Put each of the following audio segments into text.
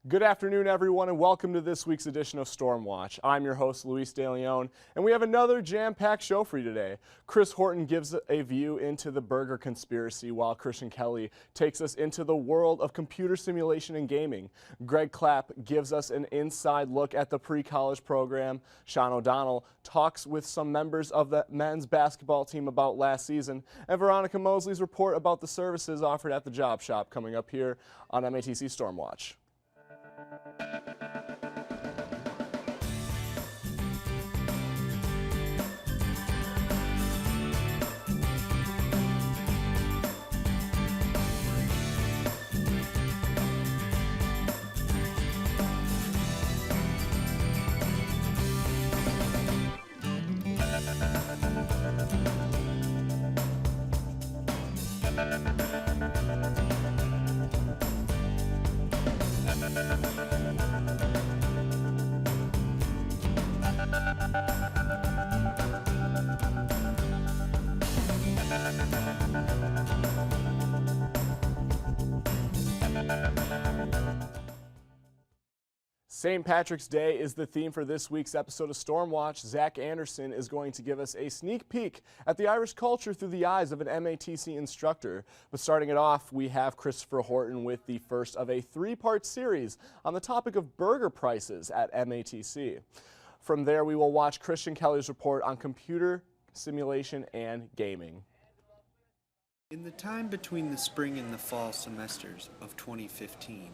Good afternoon, everyone, and welcome to this week's edition of Stormwatch. I'm your host, Luis De Leon, and we have another jam-packed show for you today. Chris Horton gives a view into the burger conspiracy, while Christian Kelly takes us into the world of computer simulation and gaming. Greg Clapp gives us an inside look at the pre-college program. Sean O'Donnell talks with some members of the men's basketball team about last season, and Veronica Mosley's report about the services offered at the job shop coming up here on MATC Stormwatch. St. Patrick's Day is the theme for this week's episode of Stormwatch. Zach Anderson is going to give us a sneak peek at the Irish culture through the eyes of an MATC instructor. But starting it off, we have Christopher Horton with the first of a three-part series on the topic of burger prices at MATC. From there, we will watch Christian Kelly's report on computer simulation and gaming. In the time between the spring and the fall semesters of 2015,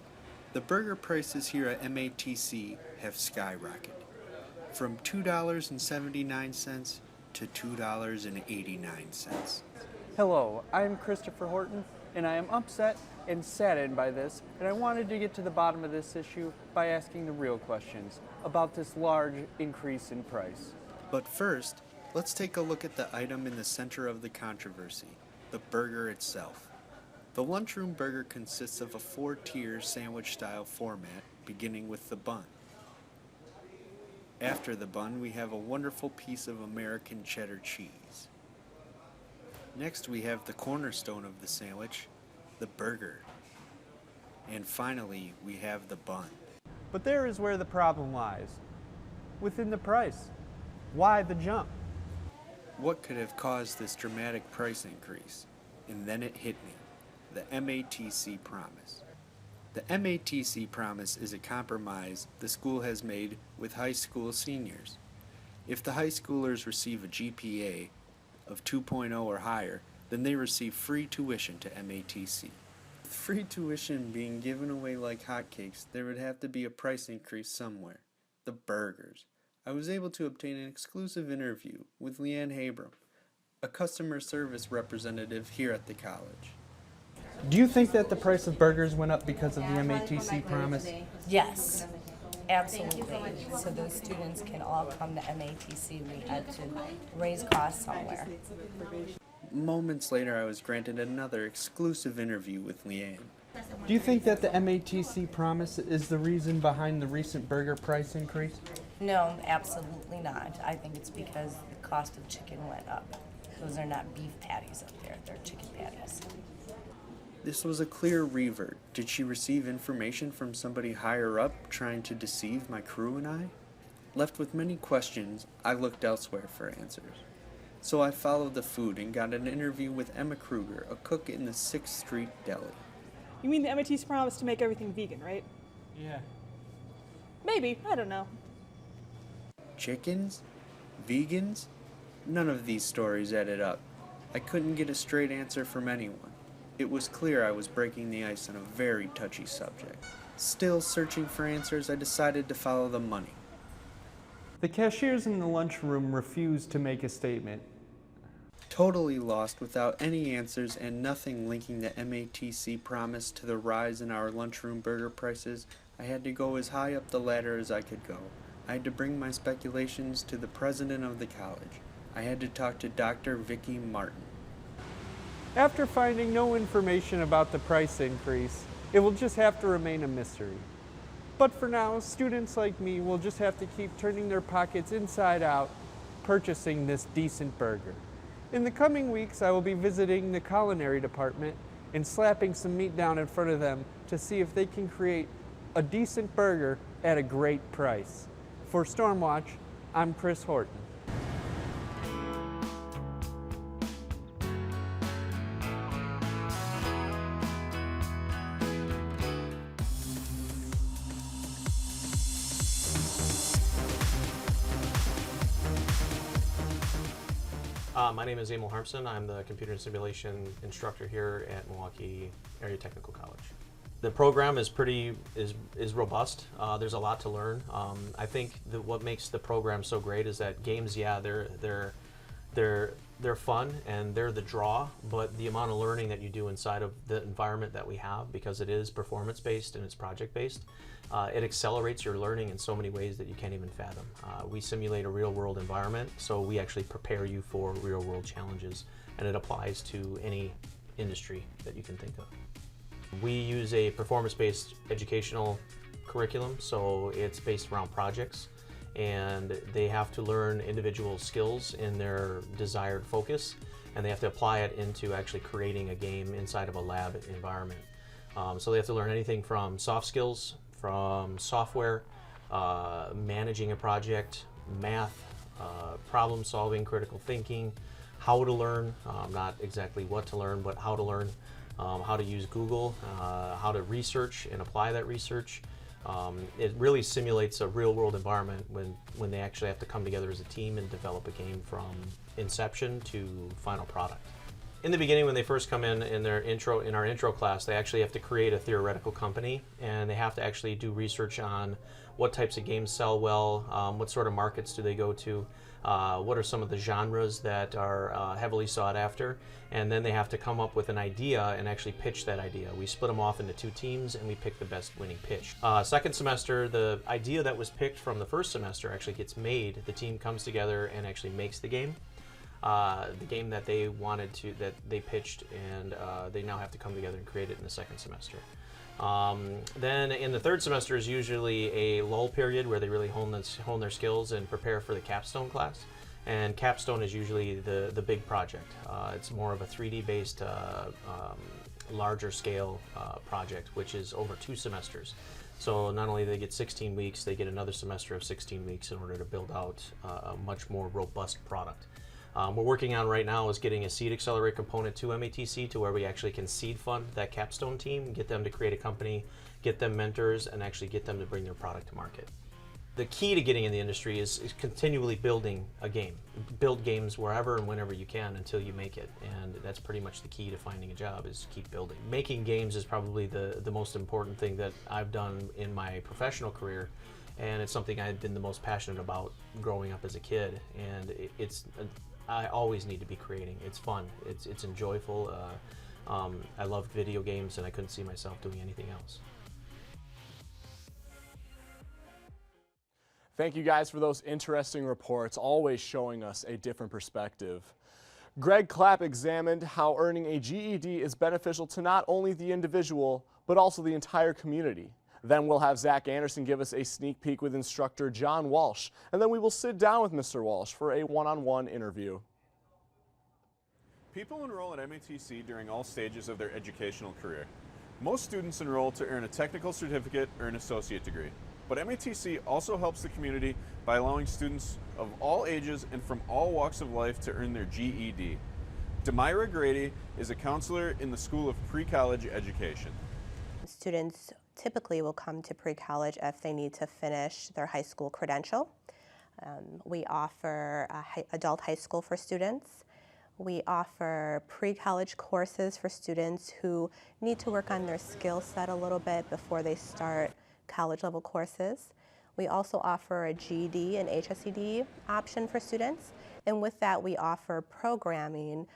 the burger prices here at MATC have skyrocketed from $2.79 to $2.89. Hello, I'm Christopher Horton, and I am upset and saddened by this, and I wanted to get to the bottom of this issue by asking the real questions about this large increase in price. But first, let's take a look at the item in the center of the controversy, the burger itself. The Lunchroom Burger consists of a 4-tier sandwich-style format, beginning with the bun. After the bun, we have a wonderful piece of American cheddar cheese. Next, we have the cornerstone of the sandwich, the burger. And finally, we have the bun. But there is where the problem lies. Within the price. Why the jump? What could have caused this dramatic price increase? And then it hit me. The MATC Promise. The MATC Promise is a compromise the school has made with high school seniors. If the high schoolers receive a GPA of 2.0 or higher, then they receive free tuition to MATC. With free tuition being given away like hotcakes, there would have to be a price increase somewhere. The burgers. I was able to obtain an exclusive interview with Leanne Habram, a customer service representative here at the college. Do you think that the price of burgers went up because of the MATC Promise? Yes, absolutely. So those students can all come to MATC. We had to raise costs somewhere. Moments later, I was granted another exclusive interview with Leanne. Do you think that the MATC Promise is the reason behind the recent burger price increase? No, absolutely not. I think it's because the cost of chicken went up. Those are not beef patties up there, they're chicken patties. This was a clear revert. Did she receive information from somebody higher up trying to deceive my crew and I? Left with many questions, I looked elsewhere for answers. So I followed the food and got an interview with Emma Kruger, a cook in the 6th Street Deli. You mean the MIT's promise to make everything vegan, right? Yeah. Maybe, I don't know. Chickens? Vegans? None of these stories added up. I couldn't get a straight answer from anyone. It was clear I was breaking the ice on a very touchy subject. Still searching for answers, I decided to follow the money. The cashiers in the lunchroom refused to make a statement. Totally lost without any answers and nothing linking the MATC Promise to the rise in our lunchroom burger prices, I had to go as high up the ladder as I could go. I had to bring my speculations to the president of the college. I had to talk to Dr. Vicky Martin. After finding no information about the price increase, it will just have to remain a mystery. But for now, students like me will just have to keep turning their pockets inside out, purchasing this decent burger. In the coming weeks, I will be visiting the culinary department and slapping some meat down in front of them to see if they can create a decent burger at a great price. For Stormwatch, I'm Chris Horton. My name is Emil Harmson. I'm the computer and simulation instructor here at Milwaukee Area Technical College. The program is robust. There's a lot to learn. I think that what makes the program so great is that games, yeah, they're fun and they're the draw, but the amount of learning that you do inside of the environment that we have, because it is performance based and it's project based, it accelerates your learning in so many ways that you can't even fathom. We simulate a real world environment, so we actually prepare you for real world challenges, and it applies to any industry that you can think of. We use a performance-based educational curriculum, so it's based around projects, and they have to learn individual skills in their desired focus, and they have to apply it into actually creating a game inside of a lab environment. So they have to learn anything from soft skills, from software, managing a project, math, problem solving, critical thinking, how to learn, not exactly what to learn, but how to learn, how to use Google, how to research and apply that research. It really simulates a real world environment when they actually have to come together as a team and develop a game from inception to final product. In the beginning, when they first come in our intro class, they actually have to create a theoretical company, and they have to actually do research on what types of games sell well, what sort of markets do they go to, what are some of the genres that are heavily sought after, and then they have to come up with an idea and actually pitch that idea. We split them off into 2 teams and we pick the best winning pitch. Second semester, the idea that was picked from the first semester actually gets made. The team comes together and actually makes the game. The game that they wanted to, that they pitched, and they now have to come together and create it in the second semester. Then in the third semester is usually a lull period where they really hone their skills and prepare for the capstone class. And capstone is usually the big project. It's more of a 3D based, larger scale project, which is over 2 semesters. So not only do they get 16 weeks, they get another semester of 16 weeks in order to build out a much more robust product. We're working on right now is getting a seed accelerate component to MATC, to where we actually can seed fund that capstone team, get them to create a company, get them mentors, and actually get them to bring their product to market. The key to getting in the industry is continually building a game. Build games wherever and whenever you can until you make it, and that's pretty much the key to finding a job, is keep building. Making games is probably the most important thing that I've done in my professional career, and it's something I've been the most passionate about growing up as a kid, and I always need to be creating. It's fun. It's enjoyable. I love video games, and I couldn't see myself doing anything else. Thank you guys for those interesting reports, always showing us a different perspective. Greg Clapp examined how earning a GED is beneficial to not only the individual, but also the entire community. Then we'll have Zach Anderson give us a sneak peek with instructor John Walsh, and then we will sit down with Mr. Walsh for a one-on-one interview. People enroll at MATC during all stages of their educational career. Most students enroll to earn a technical certificate or an associate degree, but MATC also helps the community by allowing students of all ages and from all walks of life to earn their GED. Demira Grady is a counselor in the School of Pre-College Education. Students typically will come to pre-college if they need to finish their high school credential. We offer adult high school for students. We offer pre-college courses for students who need to work on their skill set a little bit before they start college level courses. We also offer a GED and HSED option for students, and with that we offer programming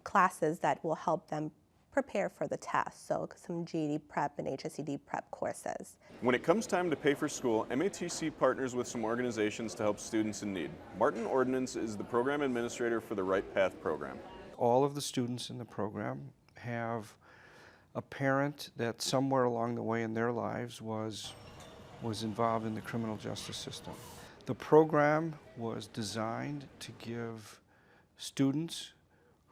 classes that will help them prepare for the test, so some GED prep and HSED prep courses. When it comes time to pay for school, MATC partners with some organizations to help students in need. Martin Ordnance is the program administrator for the Right Path program. All of the students in the program have a parent that somewhere along the way in their lives was involved in the criminal justice system. The program was designed to give students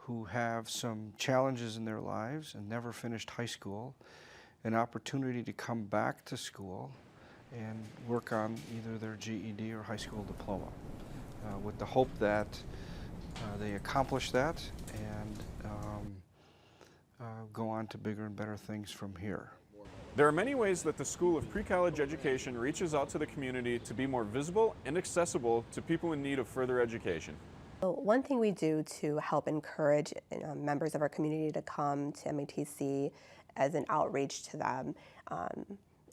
who have some challenges in their lives and never finished high school an opportunity to come back to school and work on either their GED or high school diploma, with the hope that they accomplish that and go on to bigger and better things from here. There are many ways that the School of Pre-College Education reaches out to the community to be more visible and accessible to people in need of further education. So one thing we do to help encourage members of our community to come to MATC as an outreach to them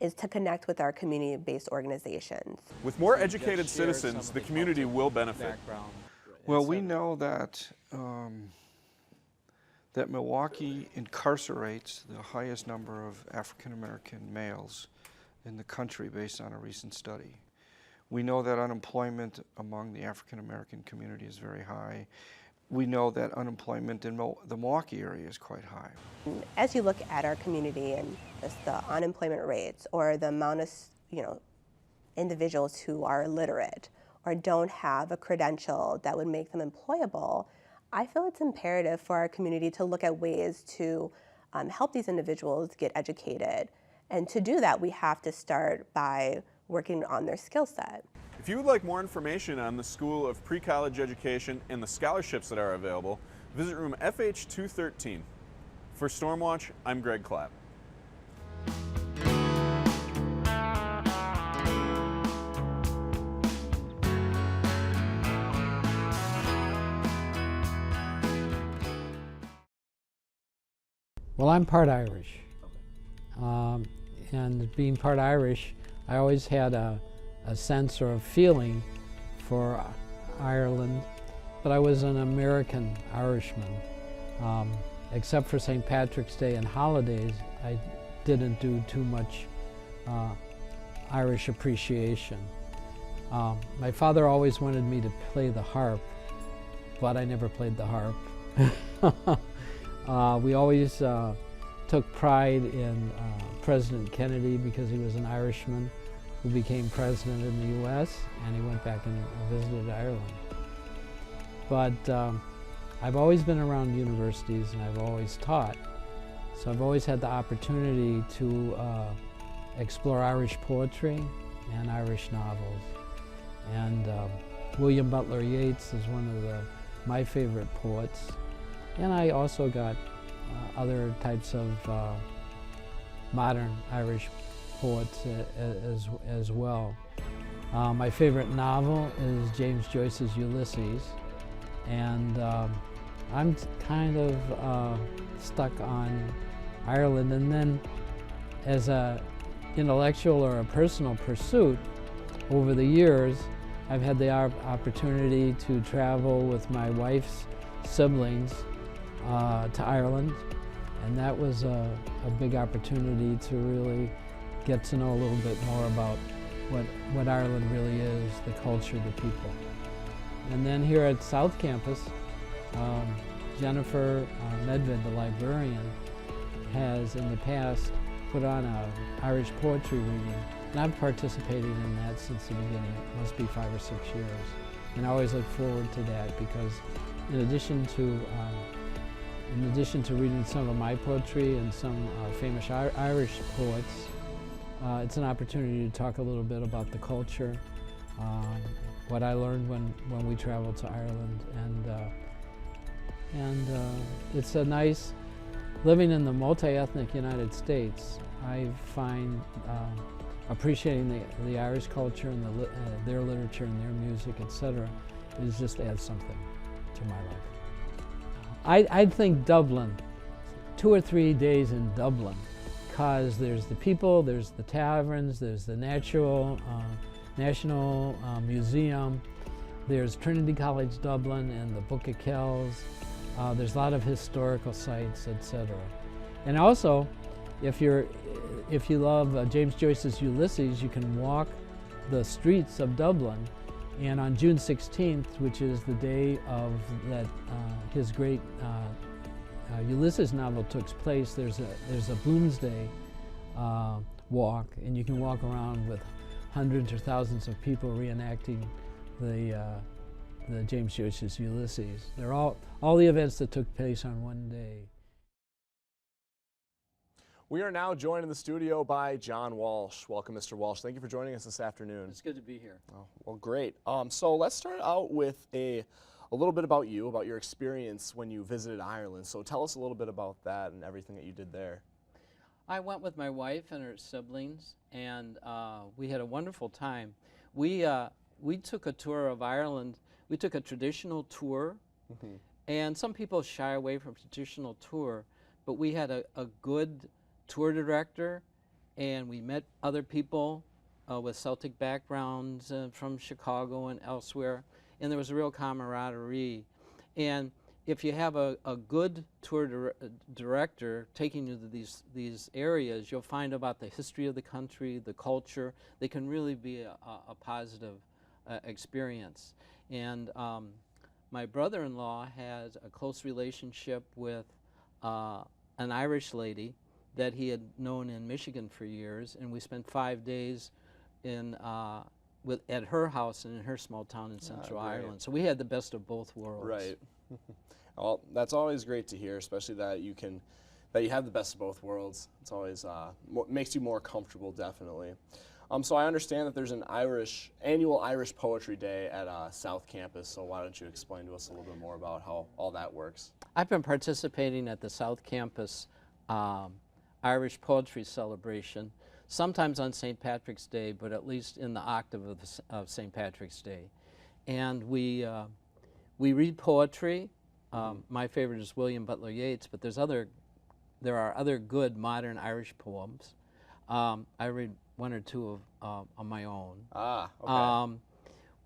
is to connect with our community-based organizations. With more educated citizens, the community will benefit. Well, we know that that Milwaukee incarcerates the highest number of African American males in the country based on a recent study. We know that unemployment among the African American community is very high. We know that unemployment in the Milwaukee area is quite high. As you look at our community and just the unemployment rates or the amount of individuals who are illiterate or don't have a credential that would make them employable, I feel it's imperative for our community to look at ways to help these individuals get educated. And to do that, we have to start by working on their skill set. If you would like more information on the School of Pre-College Education and the scholarships that are available, visit room FH213. For Stormwatch, I'm Greg Clapp. Well, I'm part Irish, and being part Irish, I always had a sense or a feeling for Ireland, but I was an American Irishman. Except for St. Patrick's Day and holidays, I didn't do too much Irish appreciation. My father always wanted me to play the harp, but I never played the harp. We always took pride in President Kennedy because he was an Irishman who became president in the U.S. and he went back and visited Ireland. But I've always been around universities and I've always taught, so I've always had the opportunity to explore Irish poetry and Irish novels. And William Butler Yeats is one of my favorite poets. And I also got other types of modern Irish poets as well. My favorite novel is James Joyce's Ulysses, and I'm kind of stuck on Ireland. And then as an intellectual or a personal pursuit, over the years, I've had the opportunity to travel with my wife's siblings to Ireland, and that was a big opportunity to really get to know a little bit more about what Ireland really is, the culture, the people. And then here at South Campus, Jennifer Medved, the librarian, has in the past put on an Irish poetry reading, and I've participated in that since the beginning. It must be 5 or 6 years. And I always look forward to that because in addition to reading some of my poetry and some famous Irish poets, it's an opportunity to talk a little bit about the culture, what I learned when we traveled to Ireland, and it's a nice, living in the multi-ethnic United States, I find appreciating the Irish culture and their literature and their music, etc., is just adds something to my life. I'd think Dublin, 2 or 3 days in Dublin, because there's the people, there's the taverns, there's the National Museum, there's Trinity College Dublin and the Book of Kells. There's a lot of historical sites, etc. And also, if you love James Joyce's Ulysses, you can walk the streets of Dublin. And on June 16th, which is the day of that his great Ulysses novel took place, there's a Bloomsday walk, and you can walk around with hundreds or thousands of people reenacting the James Joyce's Ulysses. They're all the events that took place on one day. We are now joined in the studio by John Walsh. Welcome, Mr. Walsh. Thank you for joining us this afternoon. It's good to be here. Oh, well, great. So let's start out with a little bit about you, about your experience when you visited Ireland. So tell us a little bit about that and everything that you did there. I went with my wife and her siblings, and we had a wonderful time. We took a tour of Ireland. We took a traditional tour, and some people shy away from traditional tour, but we had a good tour director, and we met other people with Celtic backgrounds from Chicago and elsewhere, and there was a real camaraderie. And if you have a good tour director taking you to these areas, you'll find about the history of the country, the culture. They can really be a positive experience. And my brother-in-law has a close relationship with an Irish lady that he had known in Michigan for years, and we spent 5 days at her house and in her small town in Central Ireland. So we had the best of both worlds. Right. Well, that's always great to hear, especially that you have the best of both worlds. It's always makes you more comfortable, definitely. So I understand that there's an annual Irish Poetry Day at South Campus. So why don't you explain to us a little bit more about how all that works? I've been participating at the South Campus Irish Poetry Celebration, sometimes on St. Patrick's Day, but at least in the octave of St. Patrick's Day. And we read poetry. My favorite is William Butler Yeats, but there are other good modern Irish poems. I read one or two of my own. Okay.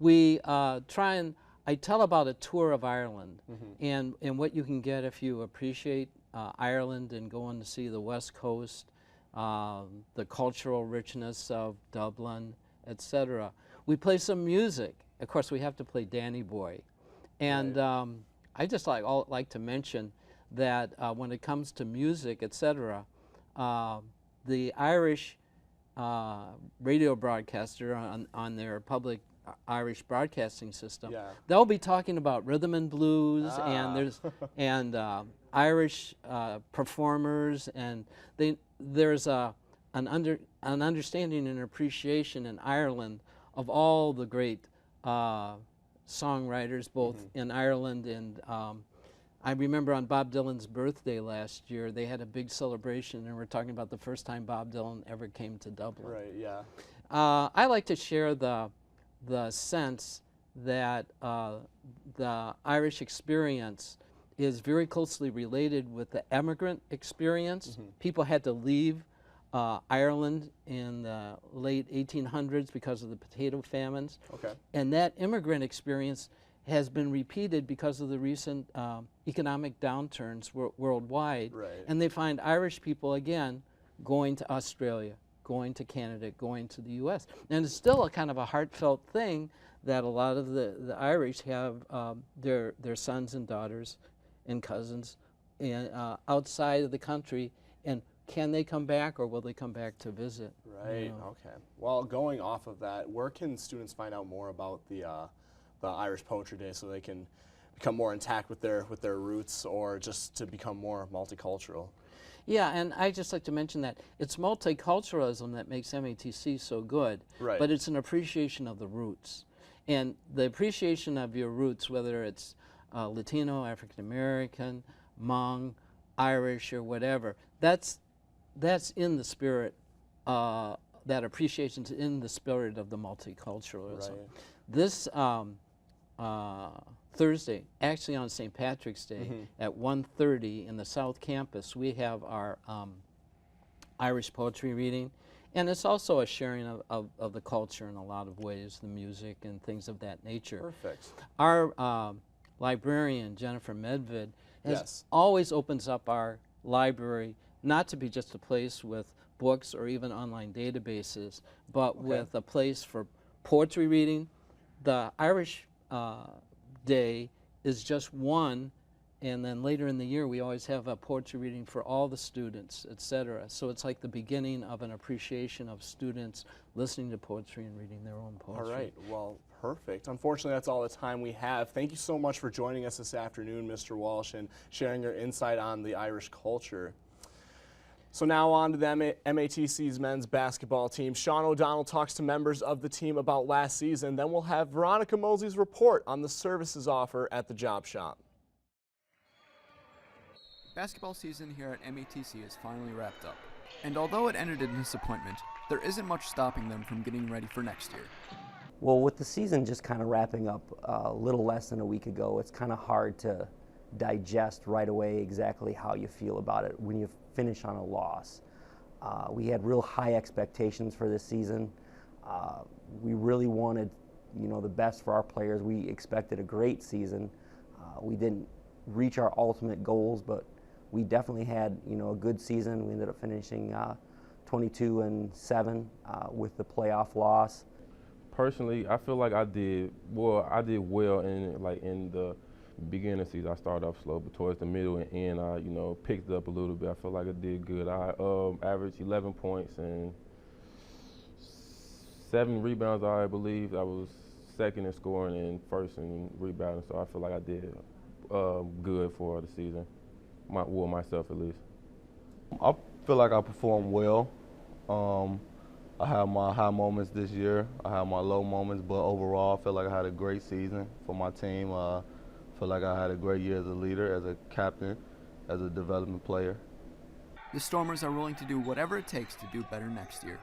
We I tell about a tour of Ireland and what you can get if you appreciate Ireland and going to see the West Coast, the cultural richness of Dublin, etc. We play some music. Of course, we have to play Danny Boy. And I just like to mention that when it comes to music, etc., the Irish radio broadcaster on their public Irish broadcasting system, they'll be talking about rhythm and blues, and there's Irish performers, and there's an understanding and appreciation in Ireland of all the great songwriters, both in Ireland and I remember on Bob Dylan's birthday last year, they had a big celebration, and we're talking about the first time Bob Dylan ever came to Dublin. Right, yeah. I like to share the sense that the Irish experience is very closely related with the immigrant experience. People had to leave Ireland in the late 1800s because of the potato famines. Okay. And that immigrant experience has been repeated because of the recent economic downturns worldwide. Right. And they find Irish people, again, going to Australia, going to Canada, going to the U.S. And it's still a kind of a heartfelt thing that a lot of the Irish have their sons and daughters and cousins outside of the country, and can they come back, or will they come back to visit? Right, You know? okay. Well, going off of that, where can students find out more about the Irish Poetry Day so they can become more intact with their roots, or just to become more multicultural? Yeah, and I just like to mention that it's multiculturalism that makes MATC so good, Right. but it's an appreciation of the roots. And the appreciation of your roots, whether it's Latino, African American, Hmong, Irish, or whatever, that's in the spirit, that appreciation's in the spirit of the multiculturalism. Right. This Thursday, actually on St. Patrick's Day, at 1:30 in the South Campus, we have our Irish poetry reading. And it's also a sharing of the culture in a lot of ways, the music and things of that nature. Perfect. Our librarian, Jennifer Medved, Yes. always opens up our library not to be just a place with books or even online databases, but with a place for poetry reading. The Irish Day is just one, and then later in the year we always have a poetry reading for all the students, etc. So it's like the beginning of an appreciation of students listening to poetry and reading their own poetry. All right, well, perfect. Unfortunately, that's all the time we have. Thank you so much for joining us this afternoon, Mr. Walsh, and sharing your insight on the Irish culture. So now on to the MATC's men's basketball team. Sean O'Donnell talks to members of the team about last season. Then we'll have Veronica Mosley's report on the services offer at the job shop. Basketball season here at MATC is finally wrapped up. And although it ended in disappointment, there isn't much stopping them from getting ready for next year. Well, with the season just kind of wrapping up a little less than a week ago, it's kind of hard to digest right away exactly how you feel about it when you finish on a loss. We had real high expectations for this season. We really wanted, the best for our players. We expected a great season. We didn't reach our ultimate goals, but we definitely had, a good season. We ended up finishing 22-7 with the playoff loss. Personally, I feel like I did well in the beginning of the season. I started off slow, but towards the middle and end, I picked it up a little bit. I feel like I did good. I averaged 11 points and 7 rebounds, I believe. I was second in scoring and first in rebounding, so I feel like I did good for the season. Myself at least. I feel like I performed well. I had my high moments this year. I had my low moments, but overall, I feel like I had a great season for my team. I feel like I had a great year as a leader, as a captain, as a development player. The Stormers are willing to do whatever it takes to do better next year.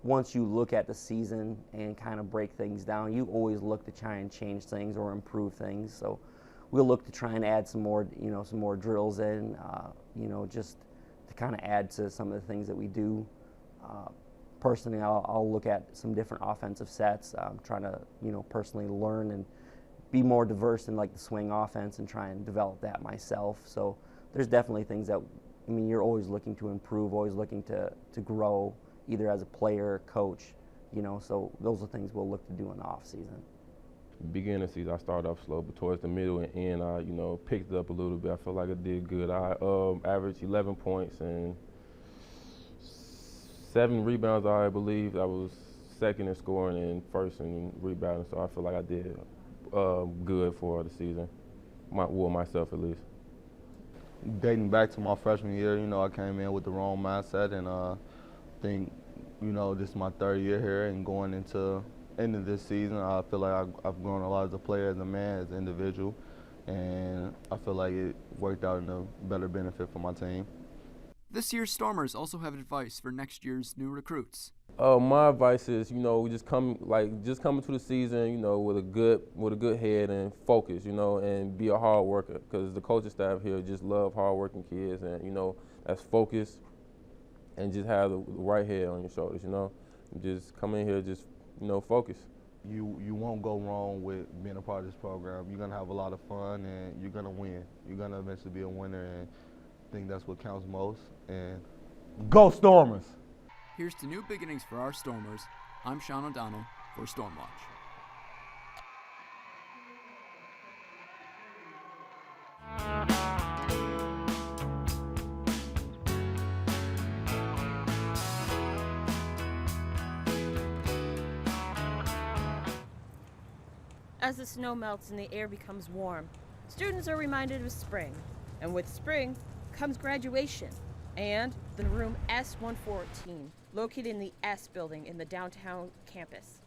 Once you look at the season and kind of break things down, you always look to try and change things or improve things. So we'll look to try and add some more, some more drills in, just to kind of add to some of the things that we do. Personally, I'll look at some different offensive sets. I'm trying to, personally learn and be more diverse in like the swing offense and try and develop that myself. So there's definitely things that, you're always looking to improve, always looking to grow, either as a player or coach, so those are things we'll look to do in the off season. Beginning of the season, I started off slow, but towards the middle and end, I picked it up a little bit. I feel like I did good. I averaged 11 points and 7 rebounds, I believe. I was second in scoring and first in rebounding, so I feel like I did good for the season, myself at least. Dating back to my freshman year, I came in with the wrong mindset, and I think, this is my 3rd year here, and going into this season, I feel like I've grown a lot as a player, as a man, as an individual, and I feel like it worked out in a better benefit for my team. This year's Stormers also have advice for next year's new recruits. My advice is, just coming to the season, with a good head and focus, and be a hard worker, because the coaching staff here just love hard-working kids, and that's focus, and just have the right head on your shoulders, just come in here, just focus. You won't go wrong with being a part of this program. You're gonna have a lot of fun, and you're gonna win. You're gonna eventually be a winner, and I think that's what counts most. And go Stormers! Here's to new beginnings for our Stormers. I'm Sean O'Donnell for Stormwatch. As the snow melts and the air becomes warm, students are reminded of spring. And with spring comes graduation and the room S114, located in the S building in the downtown campus.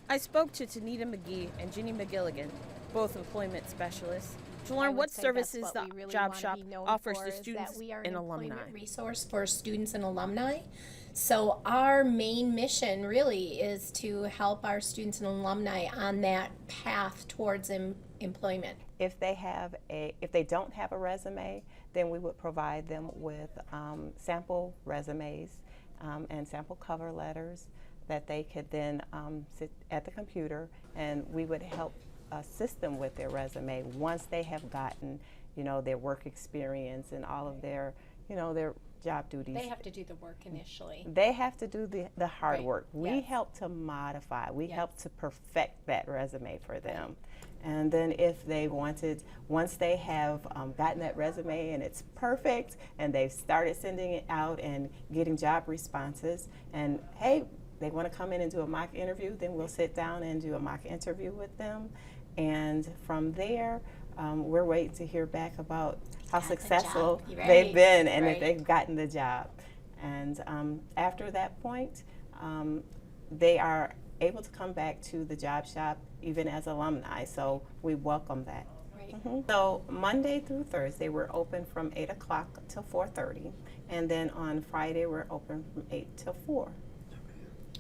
I spoke to Tanita McGee and Ginny McGilligan, both employment specialists, to learn what services the job shop offers to students and alumni. Resource for students and alumni. So our main mission really is to help our students and alumni on that path towards employment. If they don't have a resume, then we would provide them with sample resumes and sample cover letters that they could then sit at the computer, and we would help assist them with their resume once they have gotten, their work experience and all of their, their job duties. They have to do the work initially. They have to do the hard Right. work. We Yes. help to modify. We Yes. help to perfect that resume for them. And then if they wanted, once they have gotten that resume and it's perfect and they've started sending it out and getting job responses, and hey, they want to come in and do a mock interview, then we'll sit down and do a mock interview with them. And from there, we're waiting to hear back about how Got the successful job. Right, they've been and if right. they've gotten the job. And after that point, they are able to come back to the job shop even as alumni, so we welcome that. Right. So Monday through Thursday, we're open from 8 o'clock till 4:30, and then on Friday, we're open from 8 till 4.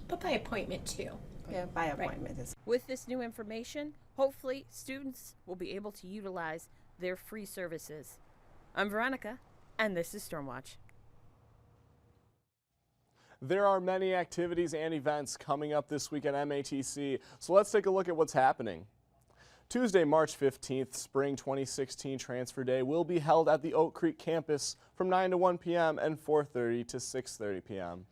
But by appointment too. Yeah, by appointment. With this new information, hopefully students will be able to utilize their free services. I'm Veronica, and this is Stormwatch. There are many activities and events coming up this week at MATC, so let's take a look at what's happening. Tuesday, March 15th, Spring 2016 Transfer Day will be held at the Oak Creek campus from 9 to 1 p.m. and 4:30 to 6:30 p.m.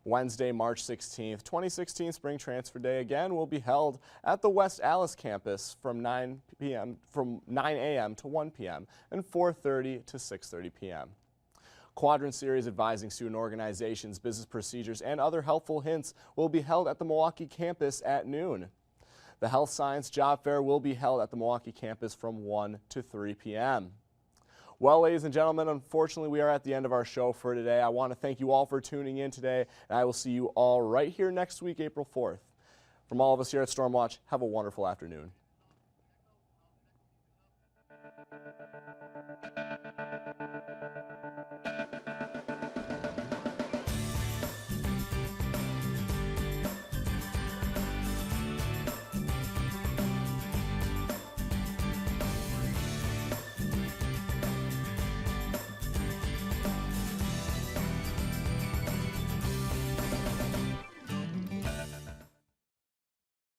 Wednesday, March 16th, 2016 Spring Transfer Day again will be held at the West Allis campus from 9 a.m. to 1 p.m. and 4:30 to 6:30 p.m. Quadrant Series advising student organizations, business procedures, and other helpful hints will be held at the Milwaukee campus at noon. The Health Science Job Fair will be held at the Milwaukee campus from 1 to 3 p.m. Well, ladies and gentlemen, unfortunately, we are at the end of our show for today. I want to thank you all for tuning in today, and I will see you all right here next week, April 4th. From all of us here at Stormwatch, have a wonderful afternoon.